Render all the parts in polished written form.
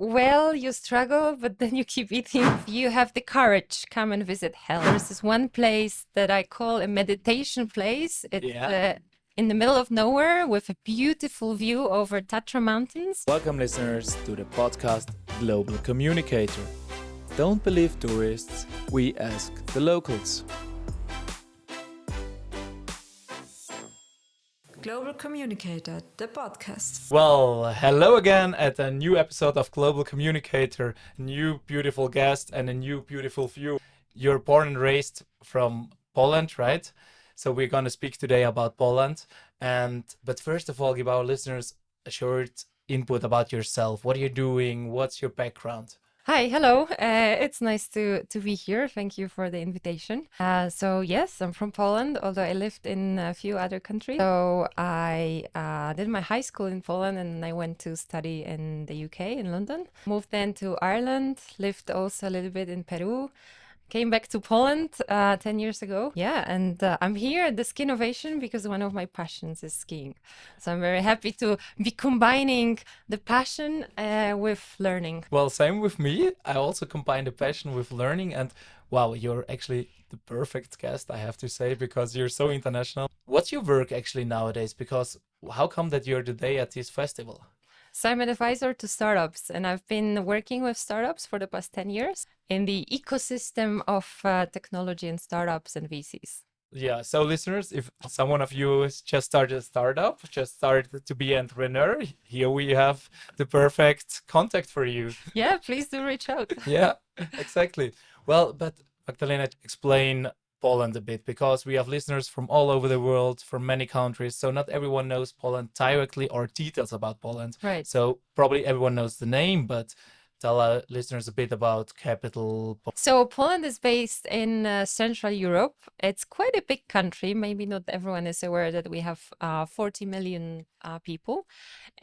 well, you struggle, but then you keep eating. If you have the courage, come and visit Hel. There's this one place that I call a meditation place. It's in the middle of nowhere with a beautiful view over Tatra mountains. Welcome, listeners, to the podcast Global Communicator. Don't believe tourists, we ask the locals. Global Communicator, the podcast. Well, hello again at a new episode of Global Communicator. A new beautiful guest and a new beautiful view. You're born and raised from Poland, right? So we're going to speak today about Poland. But first of all, give our listeners a short input about yourself. What are you doing? What's your background? Hi, hello. It's nice to be here. Thank you for the invitation. So yes, I'm from Poland, although I lived in a few other countries. So I did my high school in Poland and I went to study in the UK, in London. Moved then to Ireland, lived also a little bit in Peru. Came back to Poland 10 years ago. Yeah, and I'm here at the Skinnovation because one of my passions is skiing. So I'm very happy to be combining the passion with learning. Well, same with me. I also combine the passion with learning. And wow, you're actually the perfect guest, I have to say, because you're so international. What's your work actually nowadays? Because how come that you're today at this festival? So I'm an advisor to startups, and I've been working with startups for the past 10 years in the ecosystem of technology and startups and VCs. Yeah, so listeners, if someone of you has just started a startup, just started to be an entrepreneur, here we have the perfect contact for you. Yeah, please do reach out. Yeah, exactly. Well, but Magdalena, explain Poland a bit, because we have listeners from all over the world, from many countries. So not everyone knows Poland directly or details about Poland. Right. So probably everyone knows the name, but tell our listeners a bit about capital. So Poland is based in Central Europe. It's quite a big country. Maybe not everyone is aware that we have 40 million people.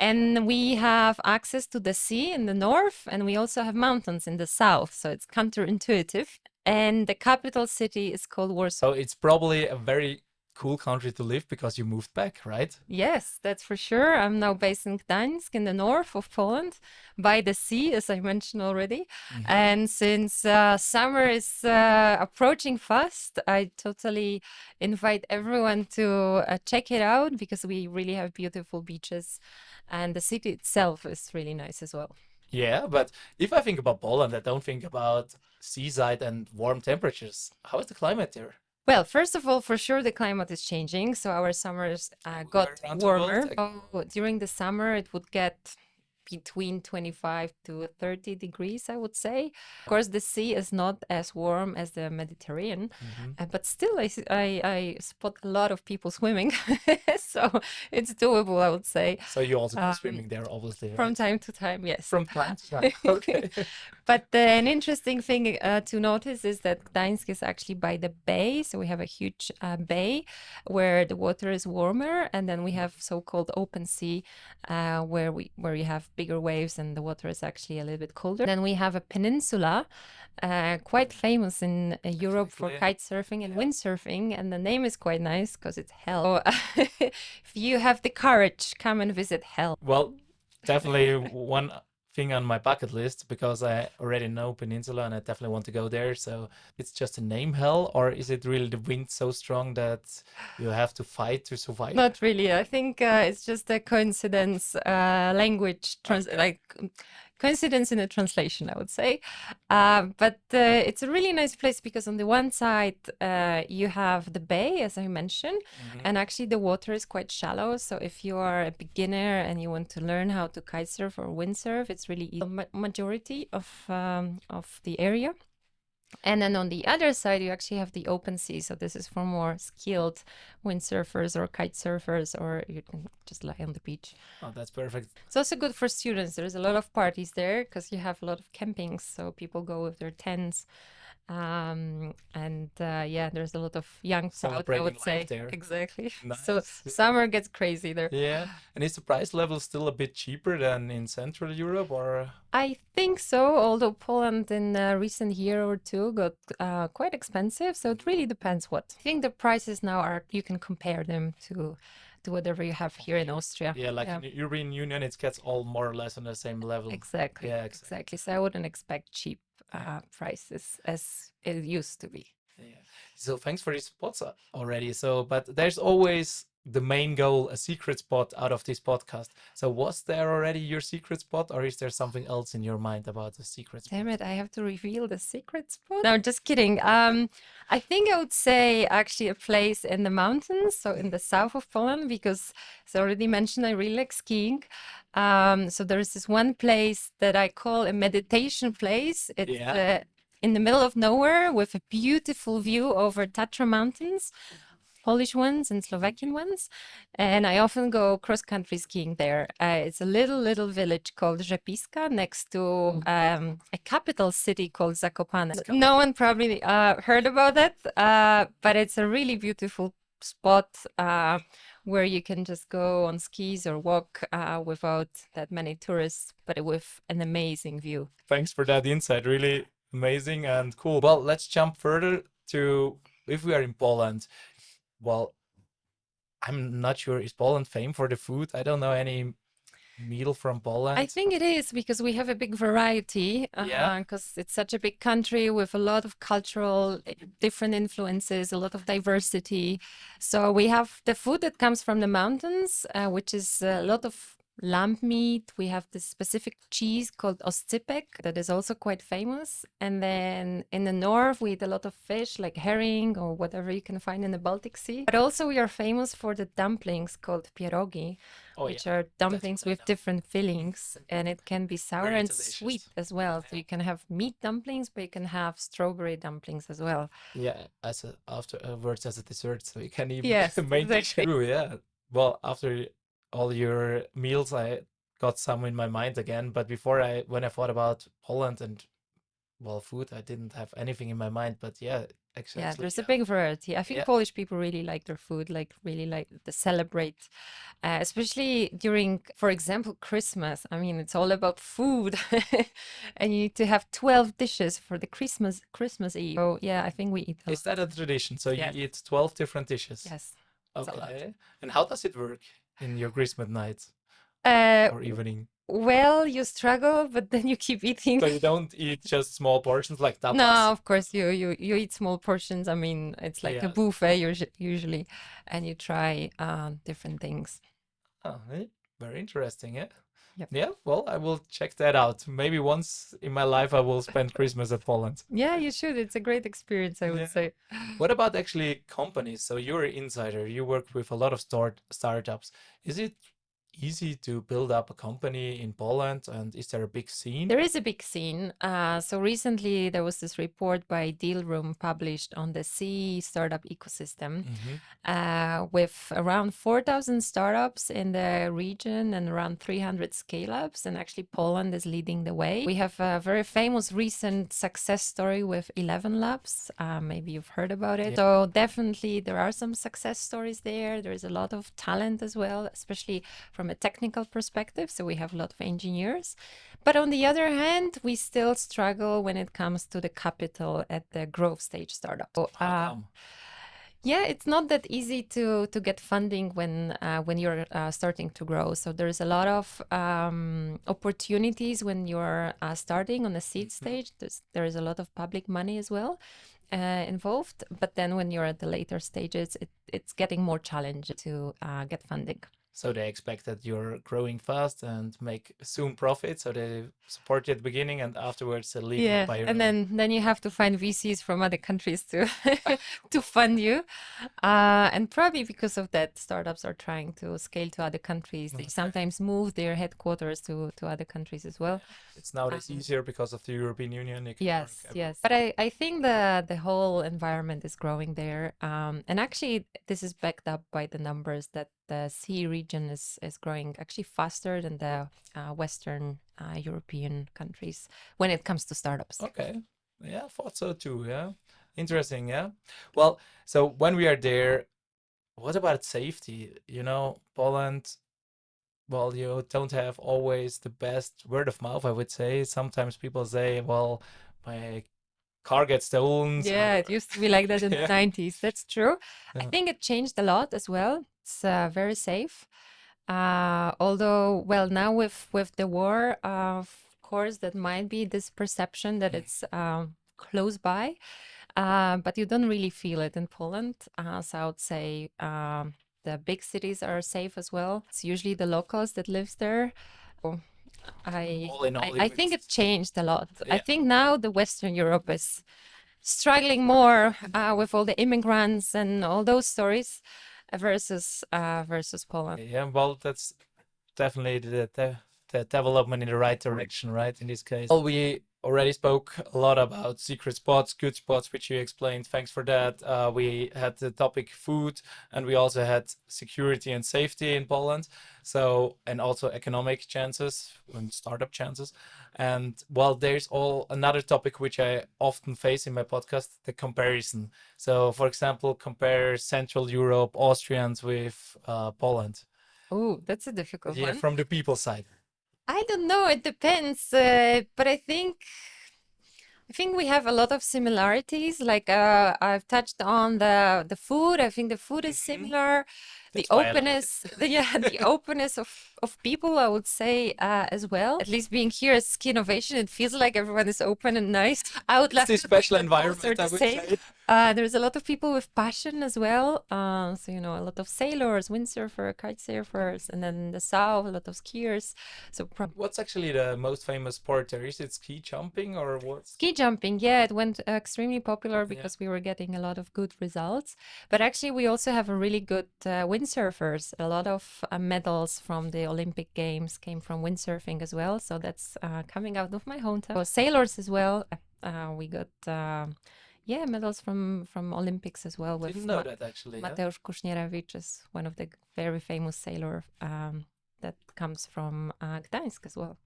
And we have access to the sea in the north, and we also have mountains in the south. So it's counterintuitive. And the capital city is called Warsaw. So it's probably a very cool country to live because you moved back, right? Yes, that's for sure. I'm now based in Gdańsk in the north of Poland by the sea, as I mentioned already. Mm-hmm. And since summer is approaching fast, I totally invite everyone to check it out because we really have beautiful beaches and the city itself is really nice as well. Yeah, but if I think about Poland, I don't think about seaside and warm temperatures. How is the climate there? Well, first of all, for sure, the climate is changing. So our summers got warmer. So during the summer, it would get between 25 to 30 degrees, I would say. Of course, the sea is not as warm as the Mediterranean, but still I spot a lot of people swimming. So it's doable, I would say. So you also go swimming there, obviously, right? From time to time, yes. From time to time, okay. But an interesting thing to notice is that Gdańsk is actually by the bay. So we have a huge bay where the water is warmer. And then we have so-called open sea where you have bigger waves and the water is actually a little bit colder. Then we have a peninsula, quite famous in Europe for kite surfing and windsurfing. And the name is quite nice because it's Hel. So, if you have the courage, come and visit Hel. Well, definitely one thing on my bucket list, because I already know Peninsula and I definitely want to go there. So it's just a name, Hel, or is it really the wind so strong that you have to fight to survive? Not really. I think it's just a coincidence, coincidence in a translation, I would say. But it's a really nice place because on the one side, you have the bay, as I mentioned, and actually the water is quite shallow. So if you are a beginner and you want to learn how to kite surf or windsurf, it's really easy. Majority of the area. And then on the other side, you actually have the open sea. So this is for more skilled windsurfers or kite surfers, or you can just lie on the beach. Oh, that's perfect. It's also good for students. There's a lot of parties there because you have a lot of campings. So people go with their tents. There's a lot of young crowd, I would say. There. Exactly. Nice. So summer gets crazy there. Yeah. And is the price level still a bit cheaper than in Central Europe, or? I think so, although Poland in a recent year or two got quite expensive. So it really depends what. I think the prices now you can compare them to to whatever you have here in Austria. Yeah, like in the European Union, it gets all more or less on the same level. Exactly. Yeah, Exactly. So I wouldn't expect cheap prices as it used to be. Yeah. So thanks for these spots already. So, but there's always the main goal, a secret spot out of this podcast. So was there already your secret spot, or is there something else in your mind about the secret spot? Damn it, I have to reveal the secret spot. No, just kidding. I think I would say actually a place in the mountains, so in the south of Poland, because as I already mentioned, I really like skiing. So there is this one place that I call a meditation place. It's in the middle of nowhere with a beautiful view over Tatra mountains, Polish ones and Slovakian ones. And I often go cross-country skiing there. It's a little village called Rzepiska next to a capital city called Zakopane. No one probably heard about that, but it's a really beautiful spot where you can just go on skis or walk without that many tourists, but with an amazing view. Thanks for that insight. Really amazing and cool. Well, let's jump further to if we are in Poland. Well, I'm not sure, is Poland famed for the food? I don't know any meal from Poland. I think it is because we have a big variety, because it's such a big country with a lot of cultural different influences, a lot of diversity. So we have the food that comes from the mountains, which is a lot of lamb meat. We have this specific cheese called Oscypek that is also quite famous. And then in the north, we eat a lot of fish like herring or whatever you can find in the Baltic Sea. But also we are famous for the dumplings called Pierogi, which are dumplings with different fillings. And it can be sour Very and delicious. sweet as well. So you can have meat dumplings, but you can have strawberry dumplings as well. Yeah, afterwards as a dessert, so you can even Yes, make it exactly. true. Yeah. Well, after all your meals, I got some in my mind again. But when I thought about Poland and food, I didn't have anything in my mind. But yeah, exactly. Yeah, there's a big variety. I think Polish people really like their food, like really like to celebrate, especially during, for example, Christmas. I mean, it's all about food, and you need to have 12 dishes for the Christmas Eve. So yeah, I think we eat a Is that a tradition? So Yes. you eat 12 different dishes? Yes. It's a lot. Okay. And how does it work in your Christmas nights Uh, or evening? well, you struggle, but then you keep eating. So you don't eat just small portions like tapas? No, of course you eat small portions. I mean, it's like a Yeah. buffet usually, and you try different things. Oh, very interesting, yeah? Yep. Yeah, well, I will check that out. Maybe once in my life I will spend Christmas at Poland. Yeah, you should. It's a great experience, I would Yeah. say. What about actually companies? So you're an insider, you work with a lot of startups. Is it easy to build up a company in Poland, and is there a big scene? There is a big scene. So recently there was this report by Deal Room published on the CE startup ecosystem with around 4,000 startups in the region and around 300 scale-ups. And actually Poland is leading the way. We have a very famous recent success story with 11 Labs. Maybe you've heard about it. So definitely there are some success stories there. There is a lot of talent as well, especially from a technical perspective. So we have a lot of engineers. But on the other hand, we still struggle when it comes to the capital at the growth stage startup. So, How come? yeah, it's not that easy to get funding when you're starting to grow. So there's a lot of opportunities when you're starting on the seed stage. There is a lot of public money as well involved. But then when you're at the later stages, it's getting more challenging to get funding. So they expect that you're growing fast and make soon profit, so they support you at the beginning and afterwards they leave you by your and own. then you have to find VCs from other countries to to fund you, and probably because of that, startups are trying to scale to other countries. They sometimes move their headquarters to other countries as well. It's nowadays easier because of the European Union. You can Yes, work yes. But I think the whole environment is growing there. And actually, this is backed up by the numbers that the CE region is growing actually faster than the Western European countries when it comes to startups. Okay. Yeah, I thought so too. Yeah. Interesting. Yeah. Well, so when we are there, what about safety? You know, Poland, well, you don't have always the best word of mouth, I would say. Sometimes people say, well, my car gets stolen. Yeah, it used to be like that in the Yeah. 90s. That's true. I Yeah. think it changed a lot as well. it's very safe. Although, well, now with the war, of course, that might be this perception that it's close by, but you don't really feel it in Poland. So I would say the big cities are safe as well. It's usually the locals that lives there. Oh, All in all, I think it changed a lot. I Yeah. think now the Western Europe is struggling more with all the immigrants and all those stories versus Poland. Yeah, well, that's definitely the development in the right direction, right? In this case, well, we already spoke a lot about secret spots, good spots, which you explained. Thanks for that. We had the topic food, and we also had security and safety in Poland. So, and also economic chances and startup chances. And well, there's another topic which I often face in my podcast, the comparison. So, for example, compare Central Europe, Austrians with Poland. Oh, that's a difficult Yeah, one. from the people side. I don't know. It depends. But I think we have a lot of similarities. Like I've touched on the food. I think the food is similar. The That's why I like it. openness, the openness of people, I would say as well. At least being here at Skinnovation, it feels like everyone is open and nice. I would love It's the to put special them also environment, I the would same. say. There's a lot of people with passion as well. So a lot of sailors, windsurfer, kite surfers, and then in the south, a lot of skiers. So What's actually the most famous sport there? Is it ski jumping or what? ski jumping, yeah, it went extremely popular because we were getting a lot of good results. But actually, we also have a really good windsurfers. A lot of medals from the Olympic Games came from windsurfing as well. So that's coming out of my hometown. So sailors as well. We got medals from Olympics as well. With Didn't know that actually. Yeah? Mateusz Kusznierewicz is one of the very famous sailor that comes from Gdańsk as well.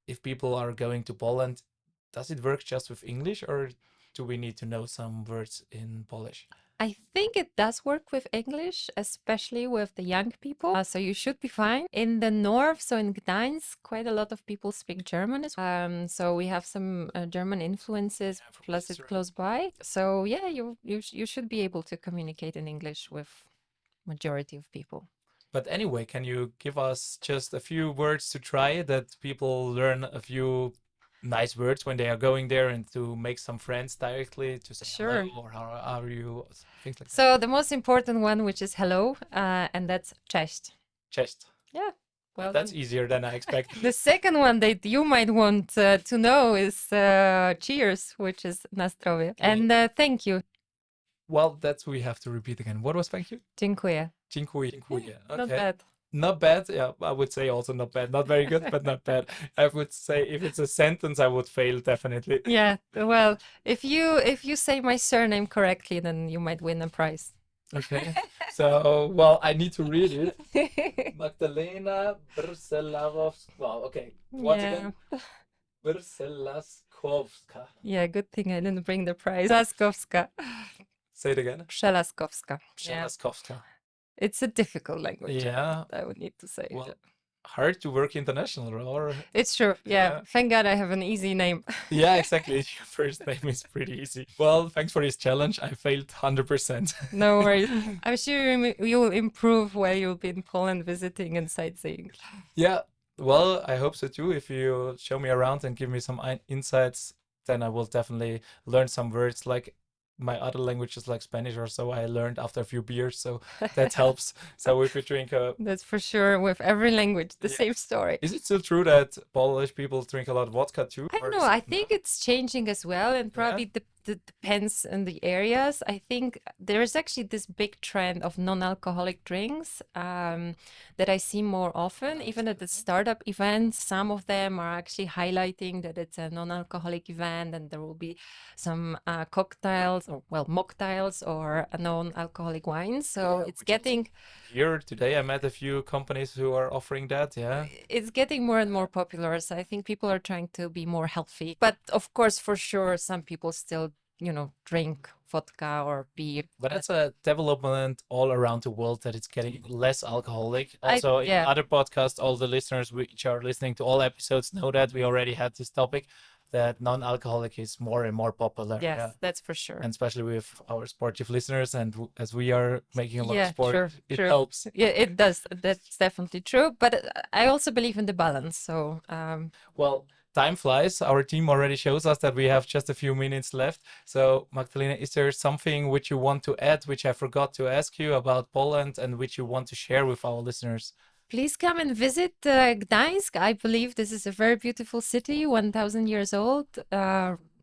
If people are going to Poland, does it work just with English or do we need to know some words in Polish? I think it does work with English, especially with the young people. So you should be fine. In the north, so in Gdańsk, quite a lot of people speak German as well. So we have some German influences, plus it's close by. So yeah, you should be able to communicate in English with majority of people. But anyway, can you give us just a few words to try that people learn a few nice words when they are going there and to make some friends directly to say Sure. hello or how are you, things like that. So the most important one, which is hello, and that's cześć. Cześć. Yeah. Well, That's easier than I expected. the second one that you might want to know is cheers, which is na zdrowie. And thank you. Well, that's we have to repeat again. What was thank you? Dziękuję. Dziękuję. Dziękuję. Okay. Not bad. Not bad. Yeah, I would say also not bad. Not very good, but not bad. I would say if it's a sentence, I would fail definitely. Yeah. Well, if you say my surname correctly, then you might win a prize. Okay. So, well, I need to read it. Magdalena Przelaskowska. Well, okay. Once again. Przelaskowska. Yeah, good thing I didn't bring the prize. Przelaskowska. Say it again. Przelaskowska. Yeah. Przelaskowska. It's a difficult language. Yeah. I would need to say. Well, hard to work international, or It's true. Yeah. Yeah. Thank God I have an easy name. yeah, exactly. Your first name is pretty easy. Well, thanks for this challenge. I failed 100%. No worries. I'm sure you'll improve while you'll be in Poland visiting and sightseeing. Yeah, well, I hope so too. If you show me around and give me some insights, then I will definitely learn some words like my other languages like Spanish or so I learned after a few beers, so that helps. So if you drink That's for sure with every language, the Yeah. same story. is it still true that Polish people drink a lot of vodka too? I or don't is know. I it think it's changing as well, and probably depends on the areas. I think there's actually this big trend of non-alcoholic drinks that I see more often, even at the startup events. Some of them are actually highlighting that it's a non-alcoholic event, and there will be some cocktails or mocktails or a non-alcoholic wines. So Yeah, it's which also- getting Here today I met a few companies who are offering that, yeah. it's getting more and more popular. So I think people are trying to be more healthy. But of course, for sure, some people still drink vodka or beer. But it's a development all around the world that it's getting less alcoholic. Also, in other podcasts, all the listeners which are listening to all episodes know that we already had this topic, that non-alcoholic is more and more popular. Yes, that's for sure. And especially with our sportive listeners, and as we are making a lot of sport, it true. helps. Yeah, it does. That's definitely true. But I also believe in the balance. So, well, time flies. Our team already shows us that we have just a few minutes left. So, Magdalena, is there something which you want to add, which I forgot to ask you about Poland, and which you want to share with our listeners? please come and visit Gdańsk. I believe this is a very beautiful city, 1,000 years old,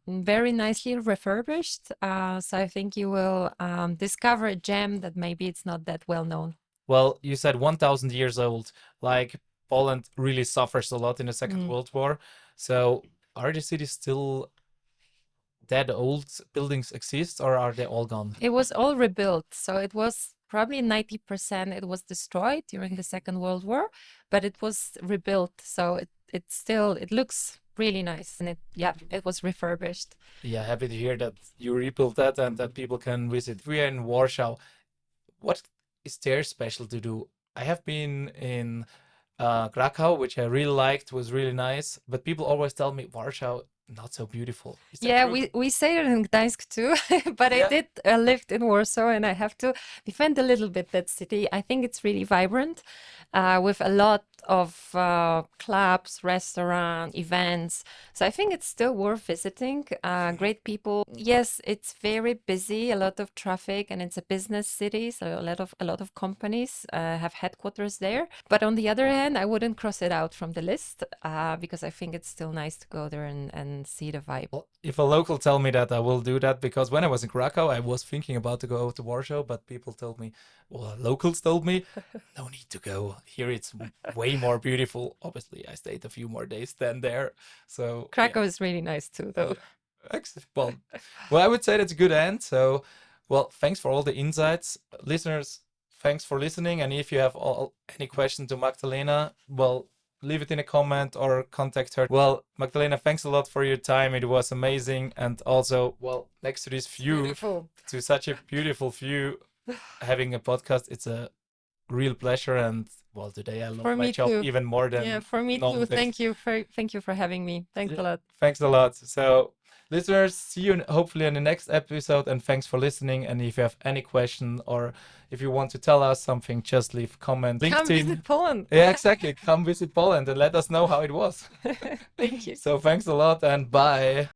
very nicely refurbished. So I think you will discover a gem that maybe it's not that well known. Well, you said 1,000 years old. Like, Poland really suffers a lot in the Second World War. So are the cities still that old? Buildings exist, or are they all gone? It was all rebuilt. So it was probably 90% it was destroyed during the Second World War, but it was rebuilt. So it looks really nice, and it was refurbished. Yeah, happy to hear that you rebuilt that and that people can visit. We are in Warsaw. What is there special to do? I have been in Krakow, which I really liked, was really nice, but people always tell me Warsaw not so beautiful. Is that Yeah, true? we say it in Gdańsk too, but I did lived in Warsaw, and I have to defend a little bit that city. I think it's really vibrant, with a lot of clubs, restaurants, events. So I think it's still worth visiting. Great people. Yes, it's very busy, a lot of traffic, and it's a business city, so a lot of companies have headquarters there. But on the other hand, I wouldn't cross it out from the list, because I think it's still nice to go there and see the vibe. Well, if a local tell me that, I will do that, because when I was in Krakow, I was thinking about to go to Warsaw, but people told me, well, locals told me, no need to go. Here it's way more beautiful. Obviously, I stayed a few more days than there. So Krakow is really nice too, though. Excellent. Well, I would say that's a good end. So, well, thanks for all the insights. Listeners, thanks for listening. And if you have any questions to Magdalena, well, leave it in a comment or contact her. Well, Magdalena, thanks a lot for your time. It was amazing. And also, well, next to this view, Beautiful. to such a beautiful view, having a podcast, it's a real pleasure. And well, today I love For my me job too. even more than Yeah, for me normal too. days. Thank you for having me. Thanks a lot. Thanks a lot. So, listeners, see you hopefully in the next episode, and thanks for listening. And if you have any question, or if you want to tell us something, just leave a comment. Come visit Poland. Yeah, exactly. Come visit Poland and let us know how it was. Thank you. So thanks a lot, and bye.